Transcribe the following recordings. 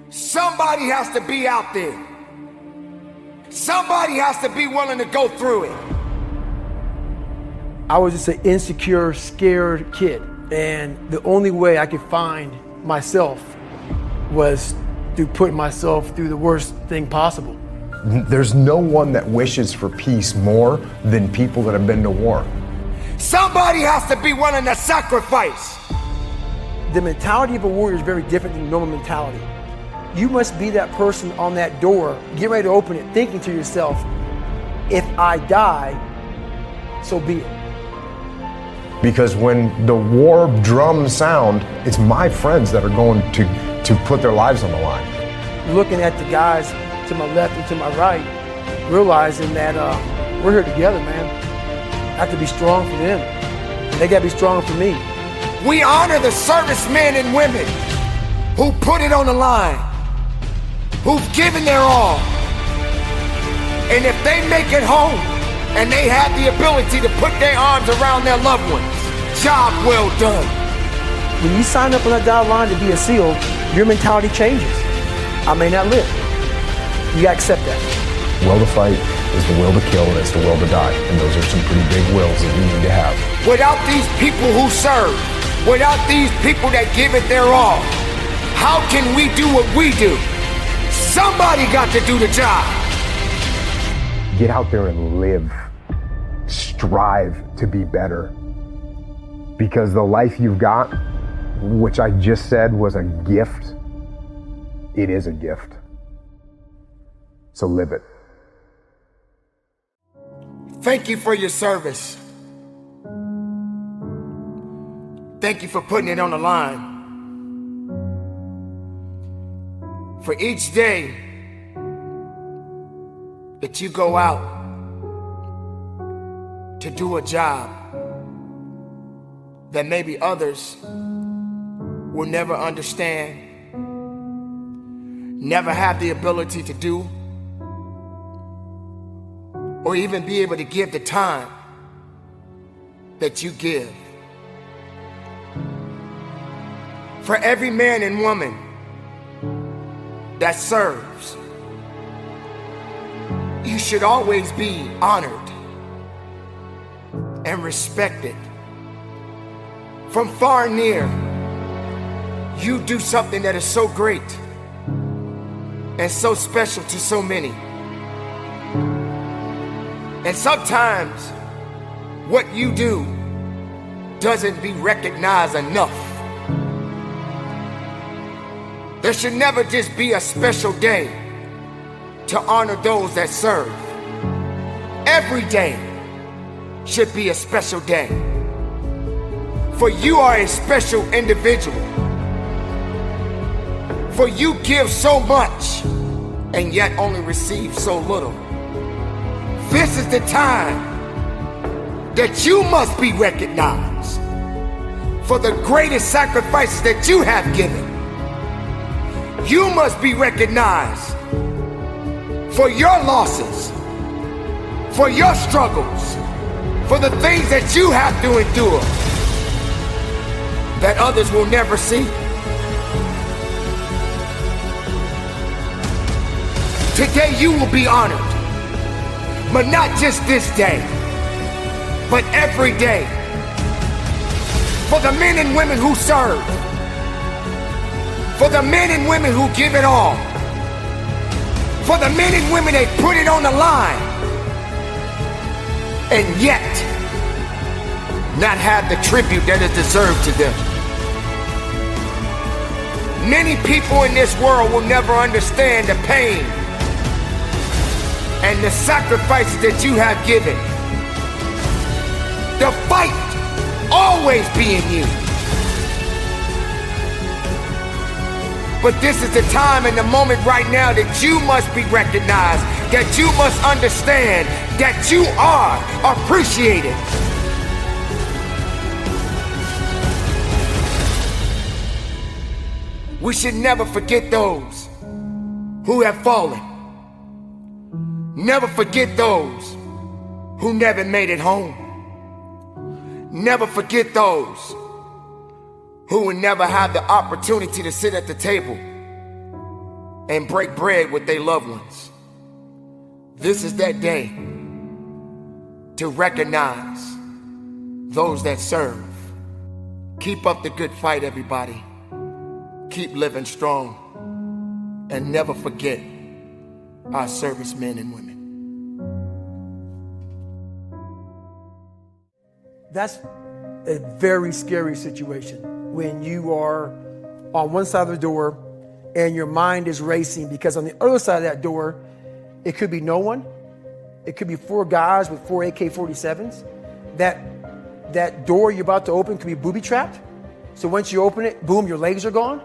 Somebody has to be out there. Somebody has to be willing to go through it. I was just an insecure, scared kid. And the only way I could find myself was through putting myself through the worst thing possible. There's no one that wishes for peace more than people that have been to war. Somebody has to be willing to sacrifice. The mentality of a warrior is very different than normal mentality. You must be that person on that door, get ready to open it, thinking to yourself, if I die, so be it. Because when the war drums sound, it's my friends that are going to put their lives on the line. Looking at the guys to my left and to my right, realizing that we're here together, man. I have to be strong for them. And they got to be strong for me. We honor the servicemen and women who put it on the line, who've given their all. And if they make it home and they have the ability to put their arms around their loved ones, job well done. When you sign up on that dotted line to be a SEAL, your mentality changes. I may not live. You gotta accept that. Will to fight is the will to kill, and it's the will to die. And those are some pretty big wills that we need to have. Without these people who serve, without these people that give it their all, how can we do what we do? Somebody got to do the job. Get out there and live. Strive to be better. Because the life you've got, which I just said was a gift, it is a gift. So live it. Thank you for your service. Thank you for putting it on the line. For each day that you go out to do a job that maybe others will never understand, never have the ability to do, or even be able to give the time that you give. For every man and woman that serves, you should always be honored and respected. From far and near, you do something that is so great and so special to so many. And sometimes what you do doesn't be recognized enough. There should never just be a special day to honor those that serve. Every day should be a special day. For you are a special individual. For you give so much and yet only receive so little. This is the time that you must be recognized for the greatest sacrifices that you have given. You must be recognized for your losses, for your struggles, for the things that you have to endure that others will never see. Today you will be honored, but not just this day, but every day. For the men and women who serve, for the men and women who give it all, for the men and women that put it on the line, and yet not have the tribute that is deserved to them. Many people in this world will never understand the pain and the sacrifices that you have given. The fight always be in you. But this is the time and the moment right now that you must be recognized, that you must understand that you are appreciated. We should never forget those who have fallen. Never forget those who never made it home. Never forget those who will never have the opportunity to sit at the table and break bread with their loved ones. This is that day to recognize those that serve. Keep up the good fight, everybody. Keep living strong, and never forget our servicemen and women. That's a very scary situation when you are on one side of the door and your mind is racing, because on the other side of that door, it could be no one. It could be 4 guys with 4 AK-47s. That door you're about to open could be booby-trapped. So once you open it, boom, your legs are gone.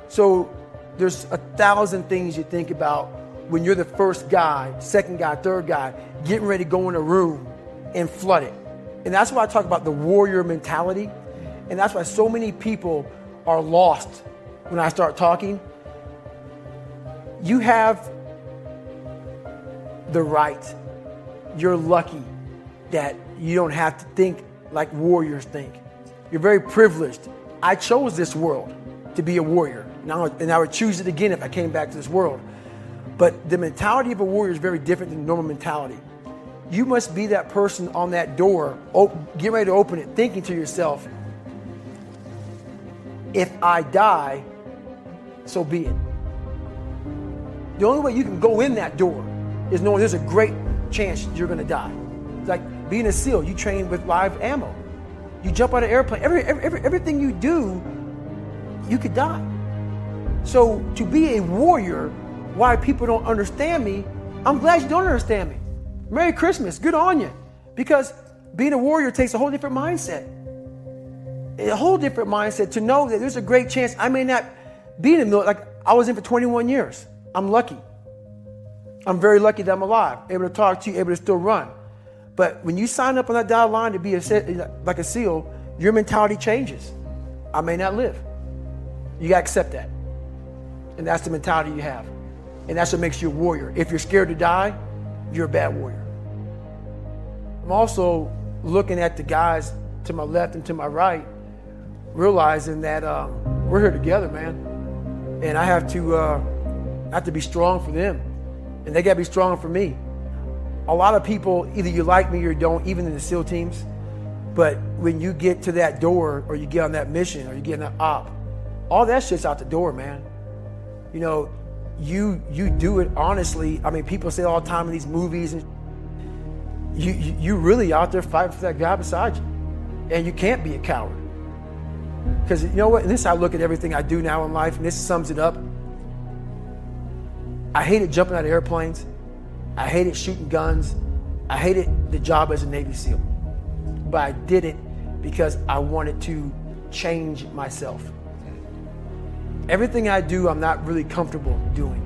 So there's 1,000 things you think about when you're the first guy, second guy, third guy, getting ready to go in a room and flood it. And that's why I talk about the warrior mentality. And that's why so many people are lost when I start talking. You have the right. You're lucky that you don't have to think like warriors think. You're very privileged. I chose this world to be a warrior. And I would choose it again if I came back to this world. But the mentality of a warrior is very different than normal mentality. You must be that person on that door, get ready to open it, thinking to yourself, if I die, so be it. The only way you can go in that door is knowing there's a great chance you're gonna die. It's like being a SEAL, you train with live ammo. You jump out of an airplane, everything you do, you could die. So to be a warrior, why people don't understand me, I'm glad you don't understand me. Merry Christmas, good on you. Because being a warrior takes a whole different mindset. A whole different mindset to know that there's a great chance I may not be in the military. Like I was in for 21 years. I'm lucky. I'm very lucky that I'm alive, able to talk to you, able to still run. But when you sign up on that dotted line to be like a SEAL, your mentality changes. I may not live. You gotta accept that. And that's the mentality you have. And that's what makes you a warrior. If you're scared to die, you're a bad warrior. I'm also looking at the guys to my left and to my right, realizing that we're here together, man. And I have to be strong for them. And they gotta be strong for me. A lot of people, either you like me or you don't, even in the SEAL teams, but when you get to that door or you get on that mission or you get in that op, all that shit's out the door, man. You know, you do it honestly. I mean, people say all the time in these movies, and you really out there fighting for that guy beside you. And you can't be a coward. Because you know what, and this is how I look at everything I do now in life, and this sums it up. I hated jumping out of airplanes. I hated shooting guns. I hated the job as a Navy SEAL. But I did it because I wanted to change myself. Everything I do, I'm not really comfortable doing.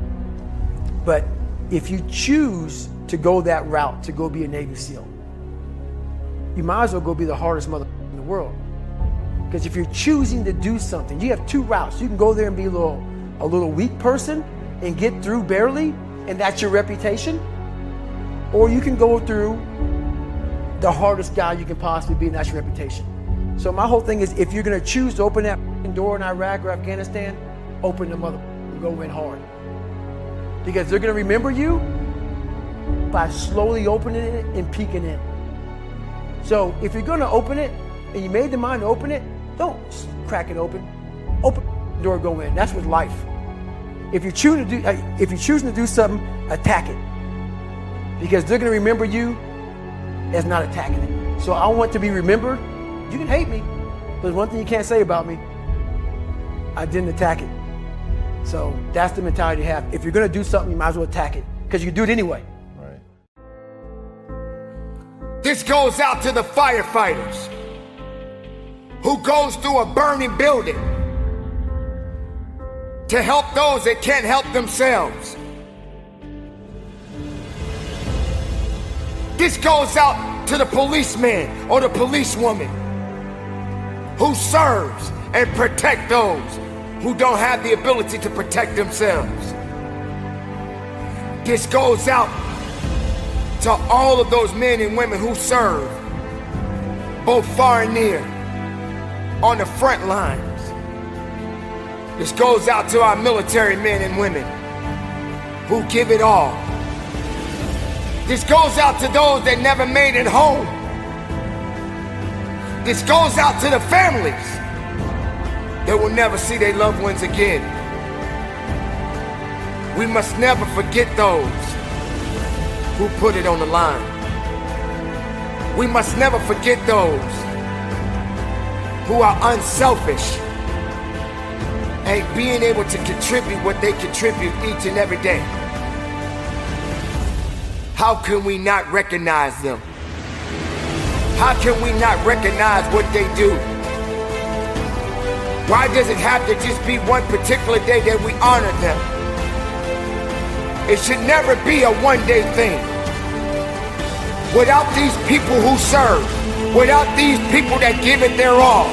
But if you choose to go that route, to go be a Navy SEAL, you might as well go be the hardest mother in the world. Because if you're choosing to do something, you have 2 routes. You can go there and be a little weak person and get through barely, and that's your reputation. Or you can go through the hardest guy you can possibly be, and that's your reputation. So my whole thing is, if you're gonna choose to open that door in Iraq or Afghanistan, open the mother and go in hard. Because they're gonna remember you by slowly opening it and peeking in. So if you're gonna open it, and you made the mind to open it, don't crack it open. Open the door, go in. That's with life. If you're choosing to do something, attack it. Because they're gonna remember you as not attacking it. So I want to be remembered. You can hate me, but there's one thing you can't say about me. I didn't attack it. So that's the mentality you have. If you're gonna do something, you might as well attack it, because you can do it anyway. Right. This goes out to the firefighters who goes through a burning building to help those that can't help themselves. This goes out to the policeman or the policewoman who serves and protect those who don't have the ability to protect themselves. This goes out to all of those men and women who serve, both far and near, on the front lines. This goes out to our military men and women who give it all. This goes out to those that never made it home. This goes out to the families that will never see their loved ones again. We must never forget those who put it on the line. We must never forget those who are unselfish and being able to contribute what they contribute each and every day. How can we not recognize them? How can we not recognize what they do? Why does it have to just be one particular day that we honor them? It should never be a one-day thing. Without these people who serve, without these people that give it their all,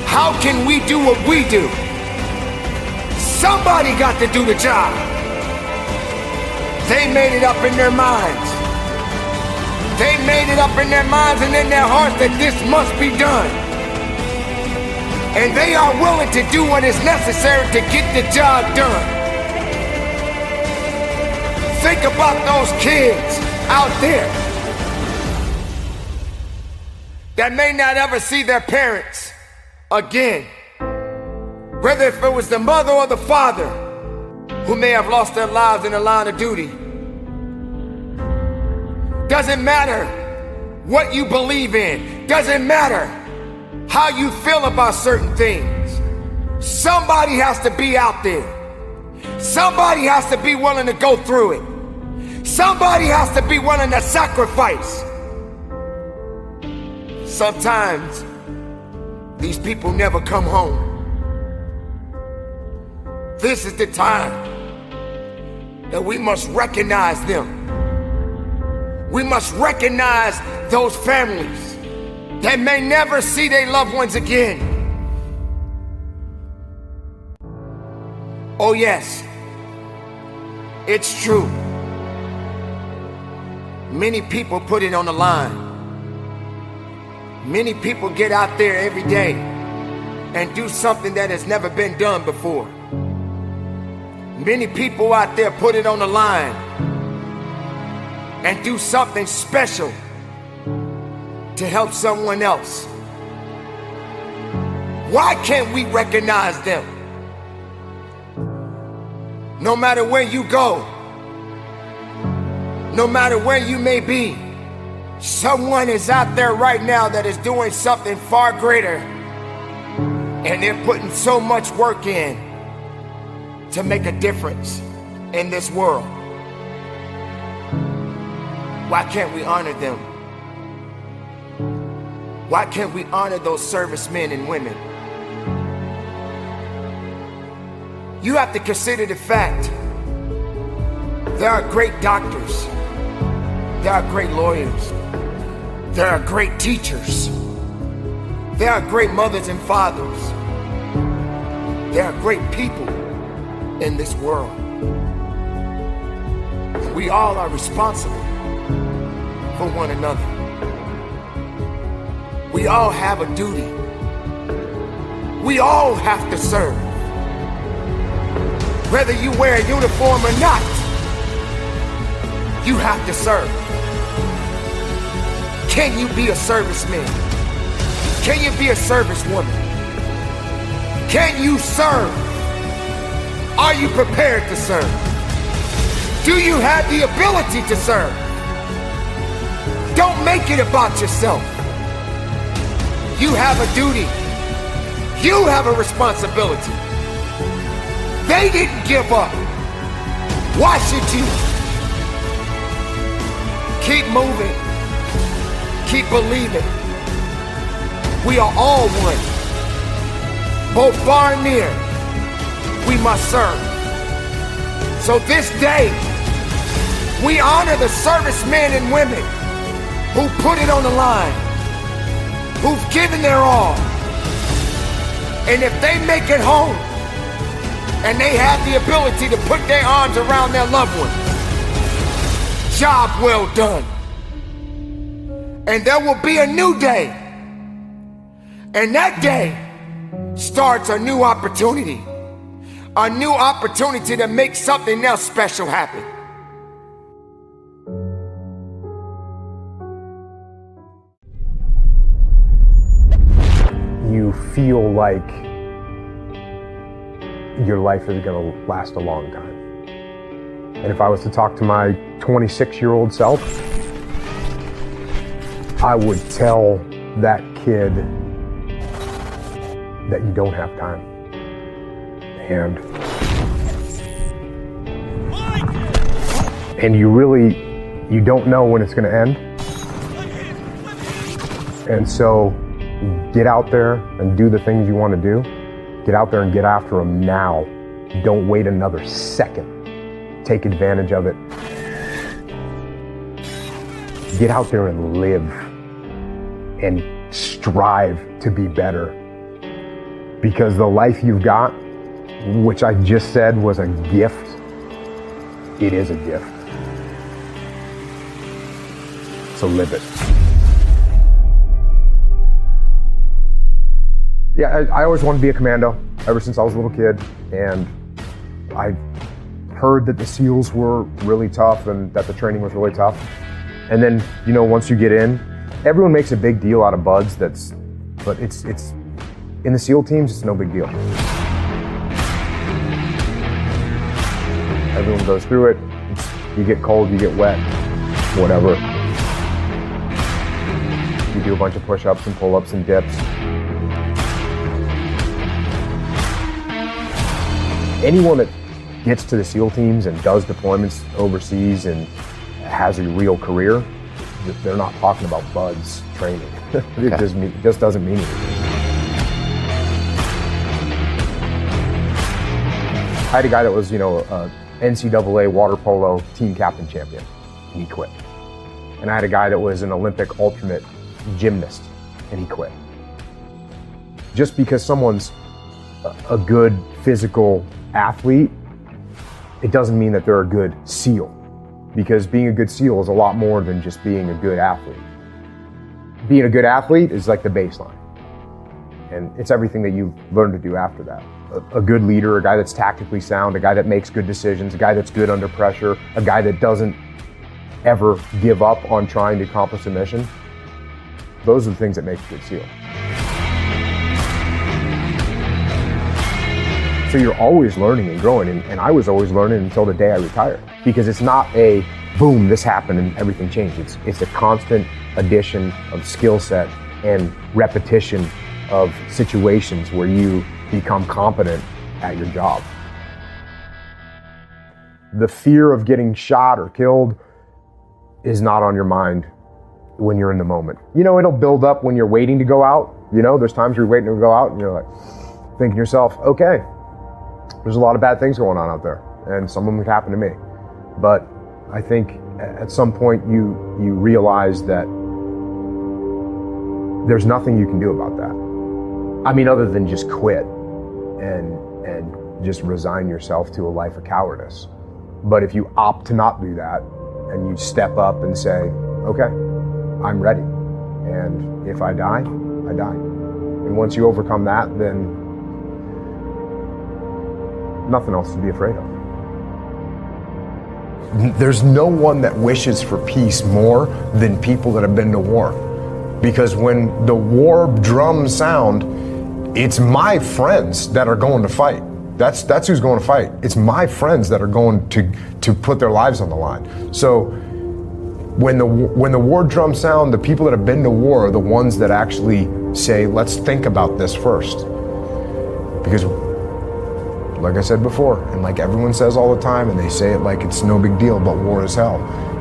how can we do what we do? Somebody got to do the job. They made it up in their minds. They made it up in their minds and in their hearts that this must be done. And they are willing to do what is necessary to get the job done. Think about those kids out there that may not ever see their parents again. Whether if it was the mother or the father who may have lost their lives in the line of duty. Doesn't matter what you believe in. Doesn't matter how you feel about certain things. Somebody has to be out there. Somebody has to be willing to go through it. Somebody has to be willing to sacrifice. Sometimes these people never come home. This is the time that we must recognize them. We must recognize those families that may never see their loved ones again. Oh yes, it's true. Many people put it on the line. Many people get out there every day and do something that has never been done before. Many people out there put it on the line and do something special to help someone else. Why can't we recognize them? No matter where you go, no matter where you may be, someone is out there right now that is doing something far greater, and they're putting so much work in to make a difference in this world. Why can't we honor them? Why can't we honor those servicemen and women? You have to consider the fact there are great doctors, there are great lawyers, there are great teachers, there are great mothers and fathers, there are great people in this world. We all are responsible for one another. We all have a duty. We all have to serve. Whether you wear a uniform or not, you have to serve. Can you be a serviceman? Can you be a servicewoman? Can you serve? Are you prepared to serve? Do you have the ability to serve? Don't make it about yourself. You have a duty. You have a responsibility. They didn't give up. Why should you? Keep moving. Keep believing. We are all one. Both far and near, we must serve. So this day, we honor the servicemen and women who put it on the line, who've given their all. And if they make it home, and they have the ability to put their arms around their loved one, job well done. And there will be a new day. And that day starts a new opportunity, a new opportunity to make something else special happen. You feel like your life is going to last a long time. And if I was to talk to my 26-year-old self, I would tell that kid that you don't have time. And you don't know when it's going to end. And so get out there and do the things you want to do. Get out there and get after them now. Don't wait another second. Take advantage of it. Get out there and live and strive to be better. Because the life you've got, which I just said was a gift, it is a gift. So live it. Yeah, I always wanted to be a commando ever since I was a little kid, and I heard that the SEALs were really tough and that the training was really tough. And then, once you get in, everyone makes a big deal out of buds, but it's in the SEAL teams, it's no big deal. Everyone goes through it. You get cold, you get wet, whatever. You do a bunch of push-ups and pull-ups and dips. Anyone that gets to the SEAL teams and does deployments overseas and has a real career, they're not talking about buds training. It just doesn't mean anything. I had a guy that was, a NCAA water polo team captain champion, and he quit. And I had a guy that was an Olympic alternate gymnast, and he quit. Just because someone's a good physical athlete, it doesn't mean that they're a good SEAL. Because being a good SEAL is a lot more than just being a good athlete. Being a good athlete is like the baseline. And it's everything that you learn to do after that. A good leader, a guy that's tactically sound, a guy that makes good decisions, a guy that's good under pressure, a guy that doesn't ever give up on trying to accomplish a mission. Those are the things that make a good SEAL. So you're always learning and growing, and I was always learning until the day I retired. Because it's not a boom, this happened and everything changed. It's a constant addition of skill set and repetition of situations where you become competent at your job. The fear of getting shot or killed is not on your mind when you're in the moment. It'll build up when you're waiting to go out. There's times you're waiting to go out and you're like thinking to yourself, okay, there's a lot of bad things going on out there and some of them could happen to me. But I think at some point you realize that there's nothing you can do about that. Other than just quit and just resign yourself to a life of cowardice. But if you opt to not do that and you step up and say, okay, I'm ready. And if I die, I die. And once you overcome that, then nothing else to be afraid of. There's no one that wishes for peace more than people that have been to war. Because when the war drums sound, it's my friends that are going to fight. That's who's going to fight. It's my friends that are going to put their lives on the line. So when the war drums sound, the people that have been to war are the ones that actually say, let's think about this first. Because like I said before, and like everyone says all the time, and they say it like it's no big deal, but war is hell.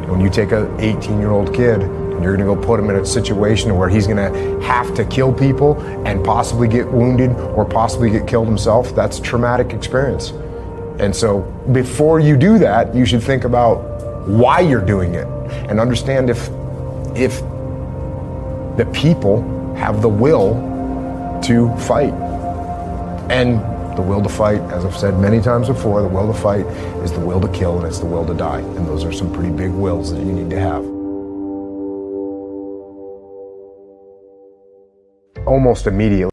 When you take an 18-year-old kid and you're gonna go put him in a situation where he's gonna have to kill people and possibly get wounded or possibly get killed himself, that's a traumatic experience. And so before you do that, you should think about why you're doing it and understand if the people have the will to fight. And the will to fight, as I've said many times before, the will to fight is the will to kill and it's the will to die. And those are some pretty big wills that you need to have. Almost immediately.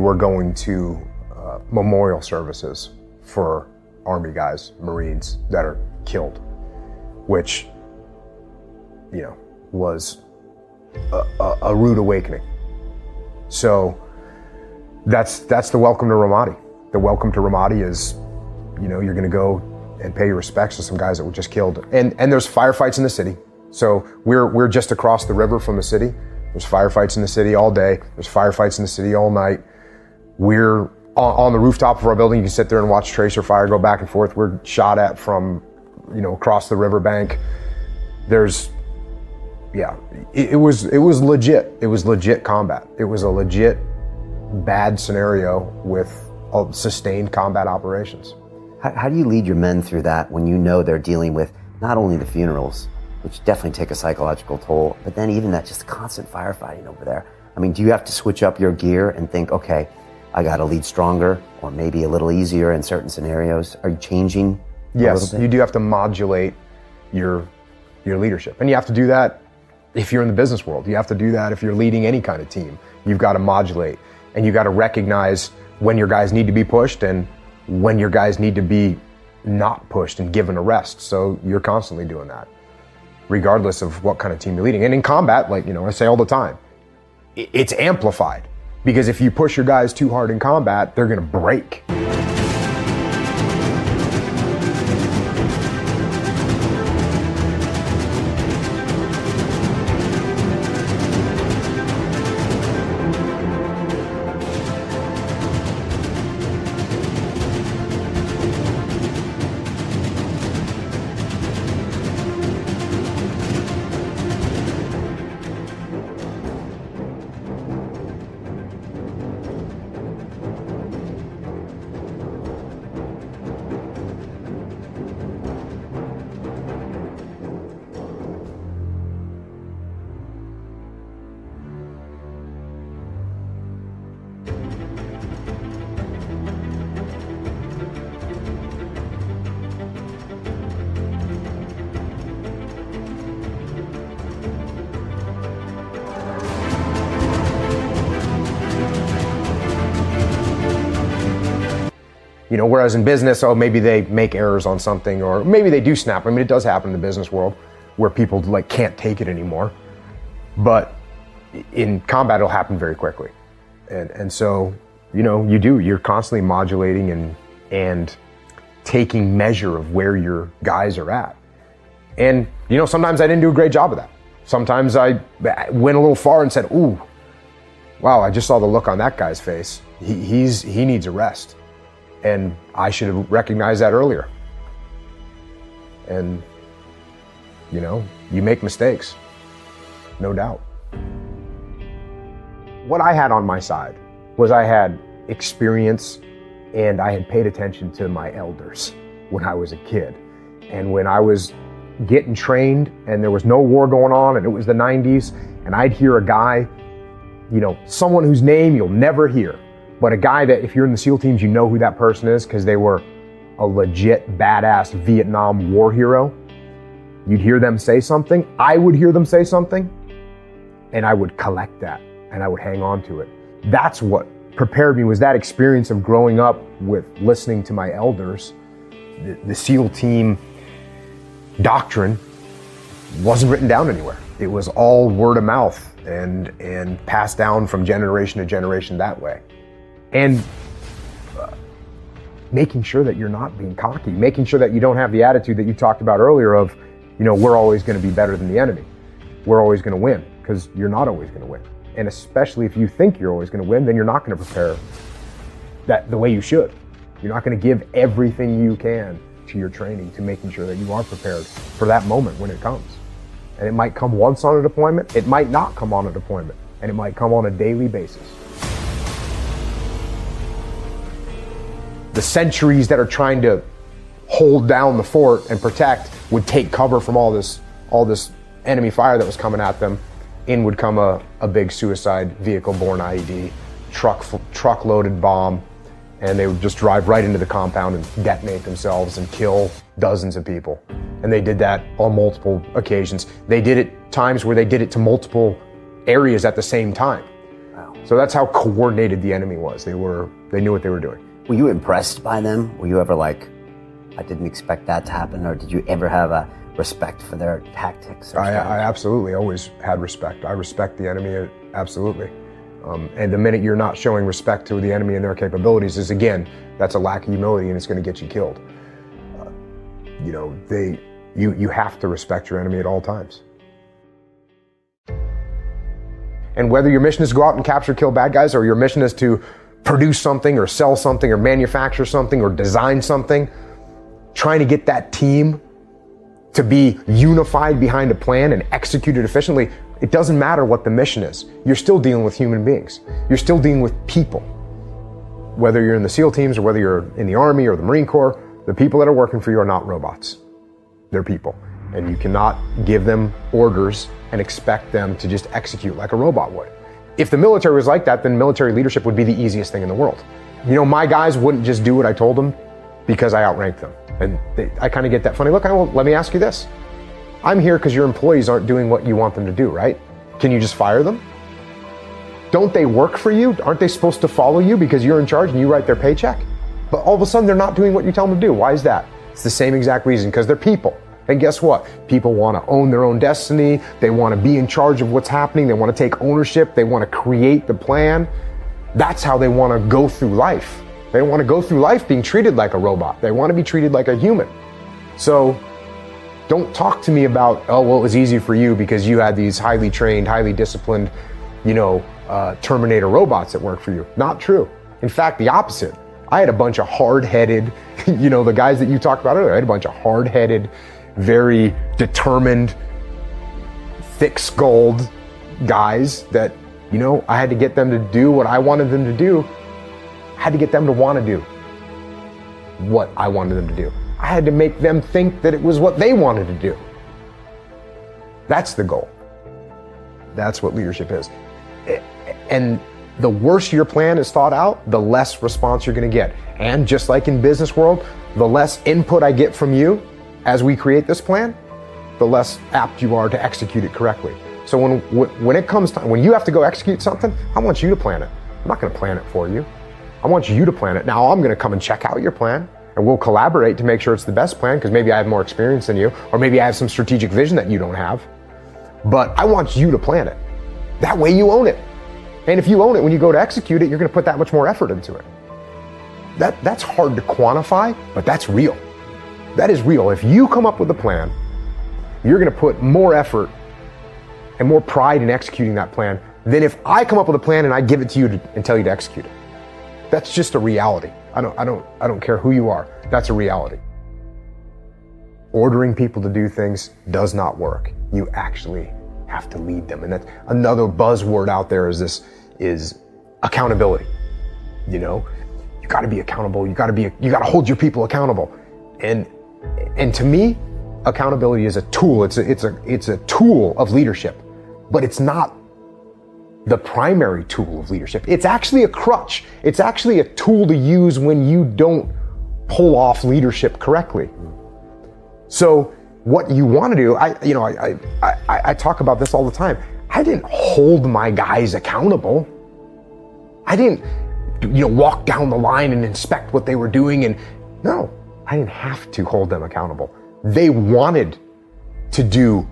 were going to memorial services for Army guys, Marines that are killed, which, you know, was a rude awakening. So that's the welcome to Ramadi. The welcome to Ramadi is, you know, you're gonna go and pay your respects to some guys that were just killed. And there's firefights in the city. So we're just across the river from the city. There's firefights in the city all day. There's firefights in the city all night. We're on the rooftop of our building. You can sit there and watch tracer fire go back and forth. We're shot at from, you know, across the riverbank. There's, yeah, it was legit. It was legit combat. It was a legit bad scenario with sustained combat operations. How do you lead your men through that when you know they're dealing with not only the funerals, which definitely take a psychological toll, but then even that just constant firefighting over there? I mean, do you have to switch up your gear and think, okay, I got to lead stronger or maybe a little easier in certain scenarios? Are you changing a little Yes, bit? you do have to modulate your leadership. And you have to do that if you're in the business world. You have to do that if you're leading any kind of team. You've got to modulate, and you got to recognize when your guys need to be pushed and when your guys need to be not pushed and given a rest. So you're constantly doing that, regardless of what kind of team you're leading. And in combat, like, you know, I say all the time, it's amplified, because if you push your guys too hard in combat, they're going to break. You know, whereas in business, oh, maybe they make errors on something, or maybe they do snap. I mean, it does happen in the business world where people like can't take it anymore. But in combat, it'll happen very quickly. And so, you know, you're constantly modulating and taking measure of where your guys are at. And, you know, sometimes I didn't do a great job of that. Sometimes I went a little far and said, ooh, wow, I just saw the look on that guy's face. He needs a rest. And I should have recognized that earlier. And, you know, you make mistakes, no doubt. What I had on my side was I had experience, and I had paid attention to my elders when I was a kid. And when I was getting trained and there was no war going on and it was the 90s, and I'd hear a guy, you know, someone whose name you'll never hear, but a guy that if you're in the SEAL teams, you know who that person is because they were a legit badass Vietnam war hero. You'd hear them say something, I would hear them say something, and I would collect that and I would hang on to it. That's what prepared me, was that experience of growing up with listening to my elders. The SEAL team doctrine wasn't written down anywhere. It was all word of mouth and passed down from generation to generation that way. And making sure that you're not being cocky, making sure that you don't have the attitude that you talked about earlier of, you know, we're always going to be better than the enemy. We're always going to win, because you're not always going to win. And especially if you think you're always going to win, then you're not going to prepare that the way you should. You're not going to give everything you can to your training to making sure that you are prepared for that moment when it comes. And it might come once on a deployment, it might not come on a deployment, and it might come on a daily basis. The sentries that are trying to hold down the fort and protect would take cover from all this enemy fire that was coming at them. In would come a big suicide vehicle-borne IED, truck-loaded bomb, and they would just drive right into the compound and detonate themselves and kill dozens of people. And they did that on multiple occasions. They did it times where they did it to multiple areas at the same time. Wow. So that's how coordinated the enemy was. They knew what they were doing. Were you impressed by them? Were you ever like, I didn't expect that to happen? Or did you ever have a respect for their tactics? I absolutely always had respect. I respect the enemy, absolutely. And the minute you're not showing respect to the enemy and their capabilities is, again, that's a lack of humility and it's going to get you killed. You have to respect your enemy at all times. And whether your mission is to go out and capture, kill bad guys, or your mission is to produce something or sell something or manufacture something or design something, trying to get that team to be unified behind a plan and execute it efficiently, it doesn't matter what the mission is. You're still dealing with human beings. You're still dealing with people. Whether you're in the SEAL teams or whether you're in the Army or the Marine Corps, the people that are working for you are not robots. They're people. And you cannot give them orders and expect them to just execute like a robot would. If the military was like that, then military leadership would be the easiest thing in the world. My guys wouldn't just do what I told them because I outranked them. And I kind of get that funny look. Well, let me ask you this. I'm here because your employees aren't doing what you want them to do, right? Can you just fire them? Don't they work for you? Aren't they supposed to follow you because you're in charge and you write their paycheck? But all of a sudden they're not doing what you tell them to do. Why is that? It's the same exact reason, because they're people. And guess what? People want to own their own destiny. They want to be in charge of what's happening. They want to take ownership. They want to create the plan. That's how they want to go through life. They don't want to go through life being treated like a robot. They want to be treated like a human. So don't talk to me about, oh, well, it was easy for you because you had these highly trained, highly disciplined, Terminator robots that work for you. Not true. In fact, the opposite. I had a bunch of hard-headed, the guys that you talked about earlier, I had a bunch of hard-headed, very determined, thick-skulled guys that, I had to get them to do what I wanted them to do. I had to get them to want to do what I wanted them to do. I had to make them think that it was what they wanted to do. That's the goal. That's what leadership is. And the worse your plan is thought out, the less response you're going to get. And just like in business world, the less input I get from you as we create this plan, the less apt you are to execute it correctly. So when it comes time, when you have to go execute something, I want you to plan it. I'm not going to plan it for you. I want you to plan it. Now I'm going to come and check out your plan, and we'll collaborate to make sure it's the best plan, because maybe I have more experience than you, or maybe I have some strategic vision that you don't have. But I want you to plan it. That way you own it. And if you own it, when you go to execute it, you're going to put that much more effort into it. That's hard to quantify, but that's real. That is real. If you come up with a plan, you're going to put more effort and more pride in executing that plan than if I come up with a plan and I give it to you and tell you to execute it. That's just a reality. I don't care who you are. That's a reality. Ordering people to do things does not work. You actually have to lead them. And that's another buzzword out there is accountability. You got to be accountable. You got to hold your people accountable. And to me, accountability is a tool. It's a tool of leadership, but it's not the primary tool of leadership. It's actually a crutch. It's actually a tool to use when you don't pull off leadership correctly. So what you want to do, I talk about this all the time. I didn't hold my guys accountable. I didn't, walk down the line and inspect what they were doing. No, I didn't have to hold them accountable. They wanted to do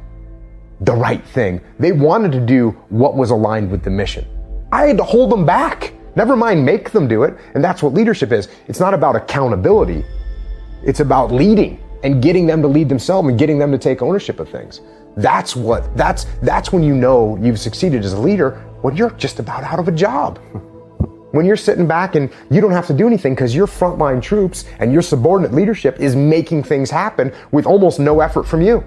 the right thing. They wanted to do what was aligned with the mission. I had to hold them back. Never mind make them do it. And that's what leadership is. It's not about accountability. It's about leading and getting them to lead themselves and getting them to take ownership of things. That's when you've succeeded as a leader, when you're just about out of a job. When you're sitting back and you don't have to do anything because your frontline troops and your subordinate leadership is making things happen with almost no effort from you.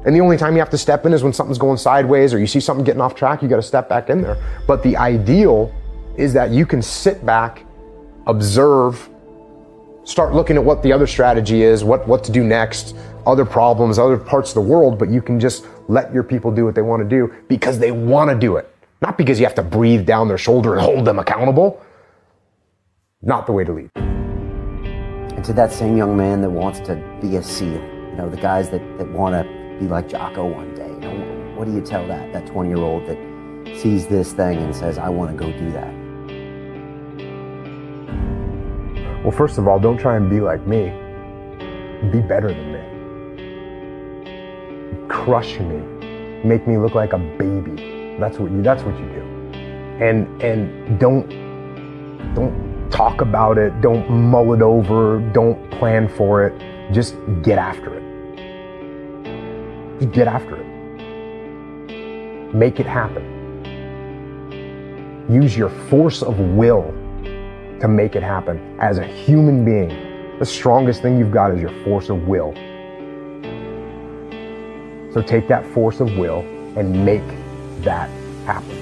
And the only time you have to step in is when something's going sideways or you see something getting off track, you got to step back in there. But the ideal is that you can sit back, observe, start looking at what the other strategy is, what to do next, other problems, other parts of the world, but you can just let your people do what they want to do because they want to do it. Not because you have to breathe down their shoulder and hold them accountable. Not the way to lead. And to that same young man that wants to be a SEAL, the guys that want to be like Jocko one day, what do you tell that 20-year-old that sees this thing and says, I want to go do that? Well, first of all, don't try and be like me. Be better than me. Crush me. Make me look like a baby. That's what you do. And don't talk about it. Don't mull it over. Don't plan for it. Just get after it. Just get after it. Make it happen. Use your force of will to make it happen. As a human being, the strongest thing you've got is your force of will. So take that force of will and make that happen.